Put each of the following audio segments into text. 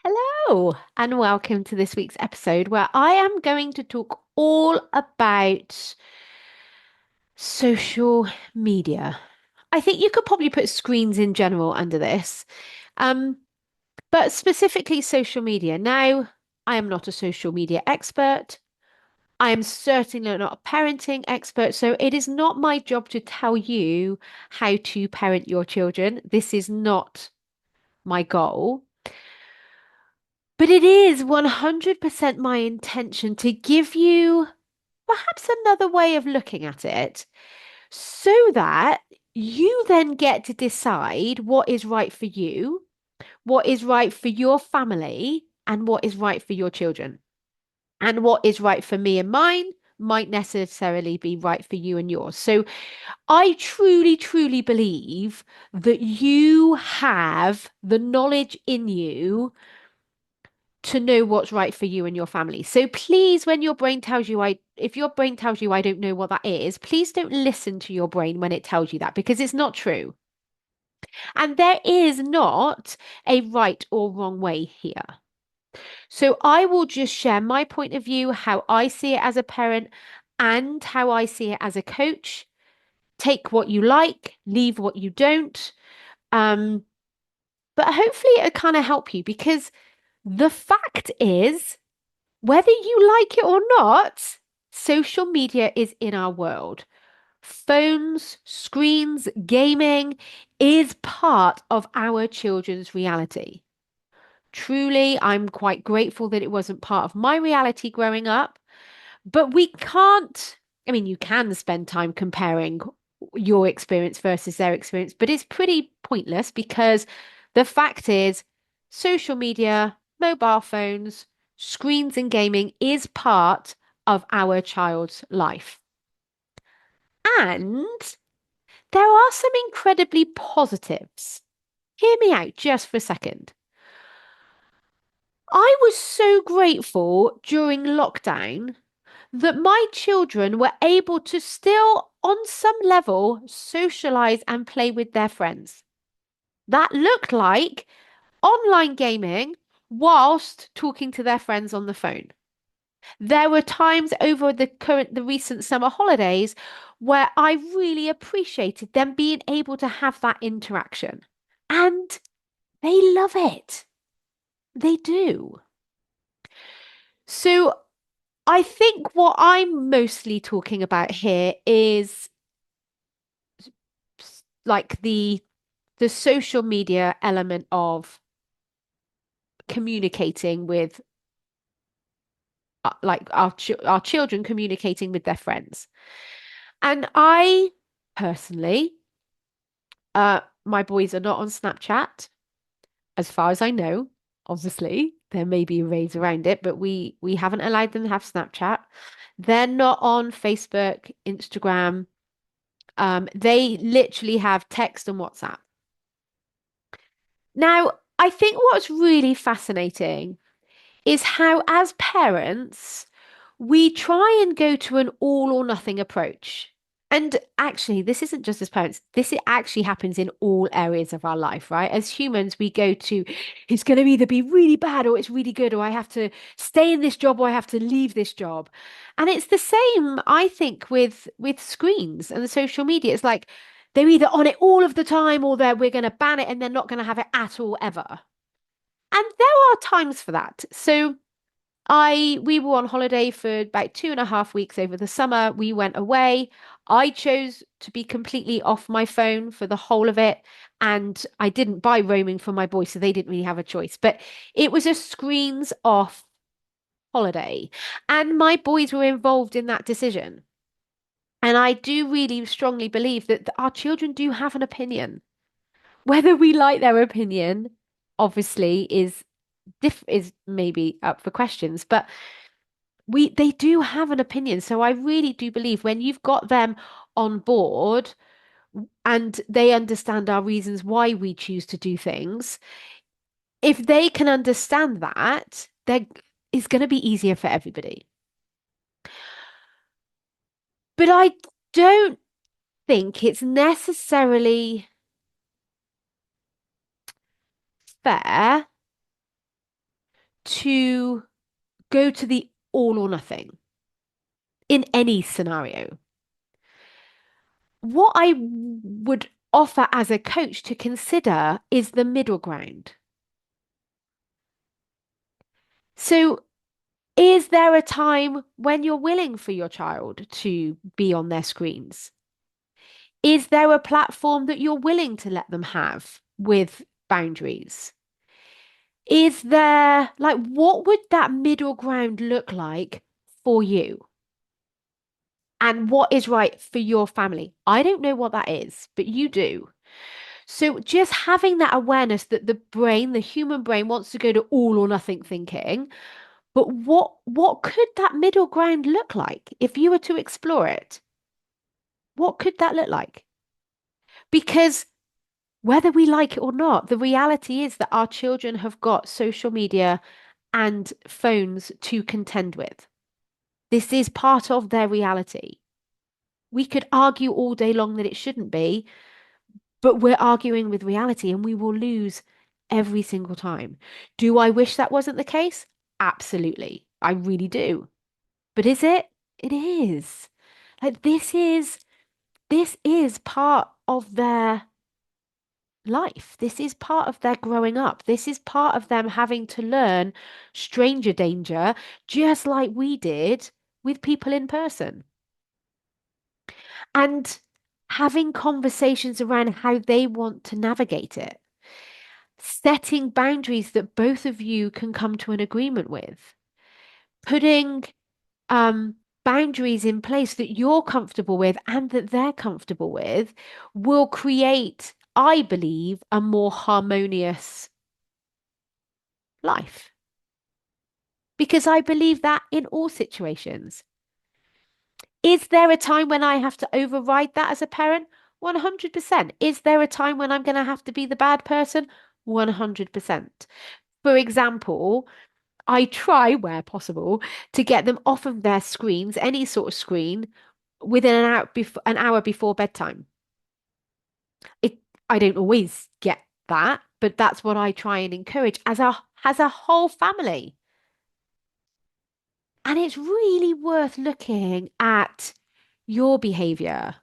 Hello, and welcome to this week's episode where I am going to talk all about social media. I think you could probably put screens in general under this, um, but specifically social media. Now, I am not a social media expert. I am certainly not a parenting expert, so it is not my job to tell you how to parent your children. This is not my goal. But it is 100% my intention to give you perhaps another way of looking at it so that you then get to decide what is right for you, what is right for your family, and what is right for your children. And what is right for me and mine might necessarily be right for you and yours. So I truly, truly believe that you have the knowledge in you to know what's right for you and your family. So please, when your brain tells you if your brain tells you I don't know what that is, please don't listen to your brain when it tells you that because it's not true. And there is not a right or wrong way here. So I will just share my point of view, how I see it as a parent and how I see it as a coach. Take what you like, leave what you don't. Um, but hopefully it'll kind of help you because the fact is whether you like it or not, social media is in our world. Phones, screens, gaming is part of our children's reality. Truly, I'm quite grateful that it wasn't part of my reality growing up, but we can't, I mean, you can spend time comparing your experience versus their experience, but it's pretty pointless because the fact is, social media, mobile phones, screens, and gaming is part of our child's life. And there are some incredibly positives. Hear me out just for a second. I was so grateful during lockdown that my children were able to still, on some level, socialize and play with their friends. That looked like online gaming whilst talking to their friends on the phone. There were times over the recent summer holidays where I really appreciated them being able to have that interaction. And they love it. They do. So I think what I'm mostly talking about here is like the social media element of communicating with like our children communicating with their friends. And I personally, my boys are not on Snapchat, as far as I know. Obviously, there may be ways around it, but we haven't allowed them to have Snapchat. They're not on Facebook, Instagram. They literally have text and WhatsApp. Now, I think what's really fascinating is how, as parents, we try and go to an all or nothing approach. And actually, this isn't just as parents, actually happens in all areas of our life, right? As humans, we go to, it's going to either be really bad or it's really good, or I have to stay in this job or I have to leave this job. And it's the same, I think, with screens and the social media. It's like they're either on it all of the time or we're going to ban it and they're not going to have it at all ever. And there are times for that. So we were on holiday for about 2.5 weeks over the summer. We went away. I chose to be completely off my phone for the whole of it. And I didn't buy roaming for my boys, so they didn't really have a choice. But it was a screens off holiday. And my boys were involved in that decision. And I do really strongly believe that our children do have an opinion. Whether we like their opinion, obviously, is maybe up for questions, but they do have an opinion. So I really do believe when you've got them on board and they understand our reasons why we choose to do things, if they can understand that, then it's going to be easier for everybody. But I don't think it's necessarily fair to go to the all or nothing in any scenario. What I would offer as a coach to consider is the middle ground. So, is there a time when you're willing for your child to be on their screens? Is there a platform that you're willing to let them have with boundaries? Is there, like, what would that middle ground look like for you? And what is right for your family? I don't know what that is, but you do. So just having that awareness that the brain, the human brain wants to go to all or nothing thinking, but what could that middle ground look like if you were to explore it? What could that look like? Because whether we like it or not, the reality is that our children have got social media and phones to contend with. This is part of their reality. We could argue all day long that it shouldn't be, but we're arguing with reality and we will lose every single time. Do I wish that wasn't the case? Absolutely. I really do. But is it? It is. Like this is part of their life. This is part of their growing up. This is part of them having to learn stranger danger, just like we did with people in person. And having conversations around how they want to navigate it, setting boundaries that both of you can come to an agreement with, putting um, boundaries in place that you're comfortable with and that they're comfortable with will create, I believe, a more harmonious life. Because I believe that in all situations. Is there a time when I have to override that as a parent? 100%. Is there a time when I'm going to have to be the bad person? 100%. For example, I try, where possible, to get them off of their screens, any sort of screen, within an hour before bedtime. It, I don't always get that, but that's what I try and encourage as a whole family. And it's really worth looking at your behavior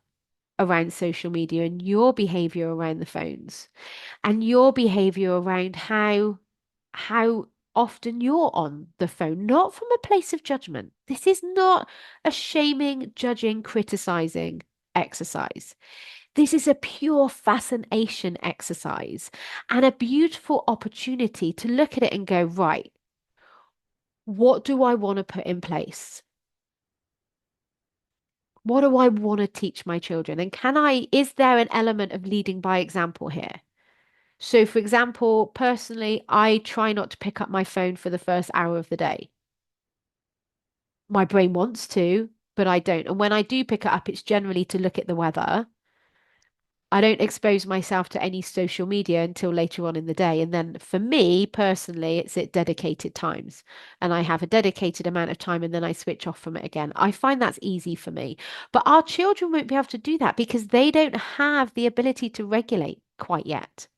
around social media and your behavior around the phones and your behavior around how often you're on the phone, not from a place of judgment. This is not a shaming, judging, criticizing exercise. This is a pure fascination exercise and a beautiful opportunity to look at it and go, right, what do I want to put in place? What do I want to teach my children? And is there an element of leading by example here? So, for example, personally, I try not to pick up my phone for the first hour of the day. My brain wants to, but I don't. And when I do pick it up, it's generally to look at the weather. I don't expose myself to any social media until later on in the day. And then for me personally, it's at dedicated times. And I have a dedicated amount of time and then I switch off from it again. I find that's easy for me. But our children won't be able to do that because they don't have the ability to regulate quite yet.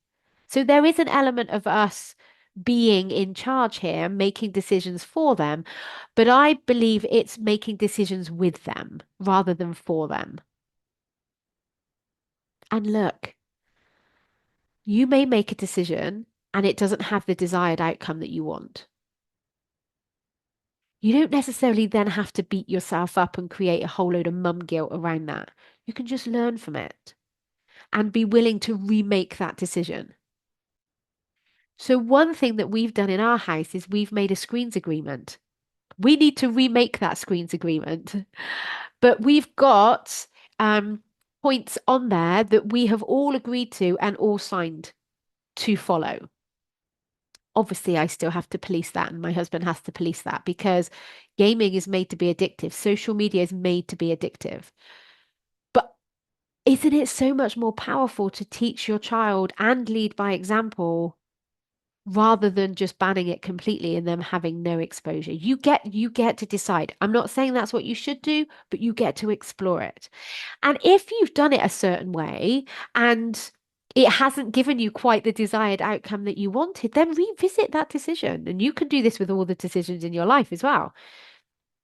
So there is an element of us being in charge here, making decisions for them. But I believe it's making decisions with them rather than for them. And look, you may make a decision and it doesn't have the desired outcome that you want. You don't necessarily then have to beat yourself up and create a whole load of mum guilt around that. You can just learn from it and be willing to remake that decision. So, one thing that we've done in our house is we've made a screens agreement. We need to remake that screens agreement, but we've got points on there that we have all agreed to and all signed to follow. Obviously, I still have to police that, and my husband has to police that because gaming is made to be addictive. Social media is made to be addictive. But isn't it so much more powerful to teach your child and lead by example rather than just banning it completely and them having no exposure? You get to decide. I'm not saying that's what you should do, but you get to explore it. And if you've done it a certain way and it hasn't given you quite the desired outcome that you wanted, then revisit that decision. And you can do this with all the decisions in your life as well.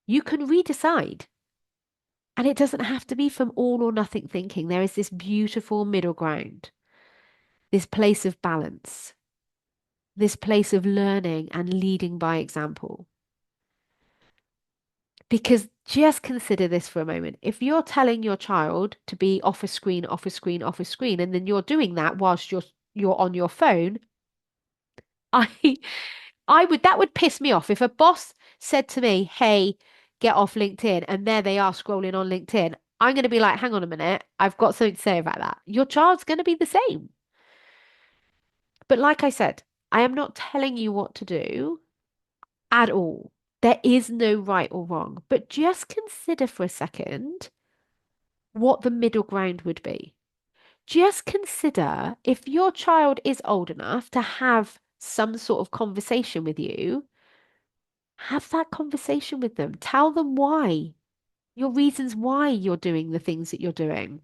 You can redecide. And it doesn't have to be from all or nothing thinking. There is this beautiful middle ground, this place of balance, this place of learning and leading by example. Because just consider this for a moment. If you're telling your child to be off a screen, off a screen, off a screen, and then you're doing that whilst you're on your phone, I I would that would piss me off. If a boss said to me, "Hey, get off LinkedIn," and there they are scrolling on LinkedIn, I'm going to be like, "Hang on a minute, I've got something to say about that." Your child's going to be the same. But like I said, I am not telling you what to do at all. There is no right or wrong, but just consider for a second what the middle ground would be. Just consider if your child is old enough to have some sort of conversation with you, have that conversation with them. Tell them why, your reasons why you're doing the things that you're doing,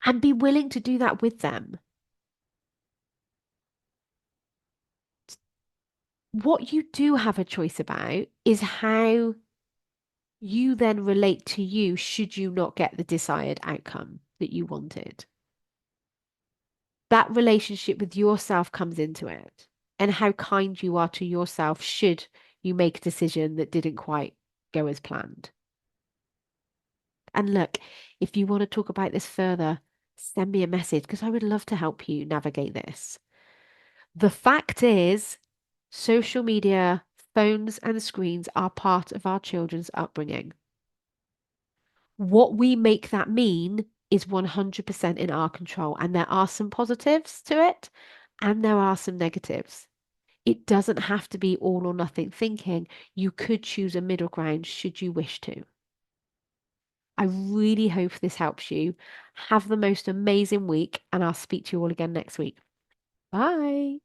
and be willing to do that with them. What you do have a choice about is how you then relate to you should you not get the desired outcome that you wanted. That relationship with yourself comes into it, and how kind you are to yourself should you make a decision that didn't quite go as planned. And look, if you want to talk about this further, send me a message because I would love to help you navigate this. The fact is, social media, phones, and screens are part of our children's upbringing. What we make that mean is 100% in our control. And there are some positives to it, and there are some negatives. It doesn't have to be all or nothing thinking. You could choose a middle ground should you wish to. I really hope this helps you. Have the most amazing week, and I'll speak to you all again next week. Bye.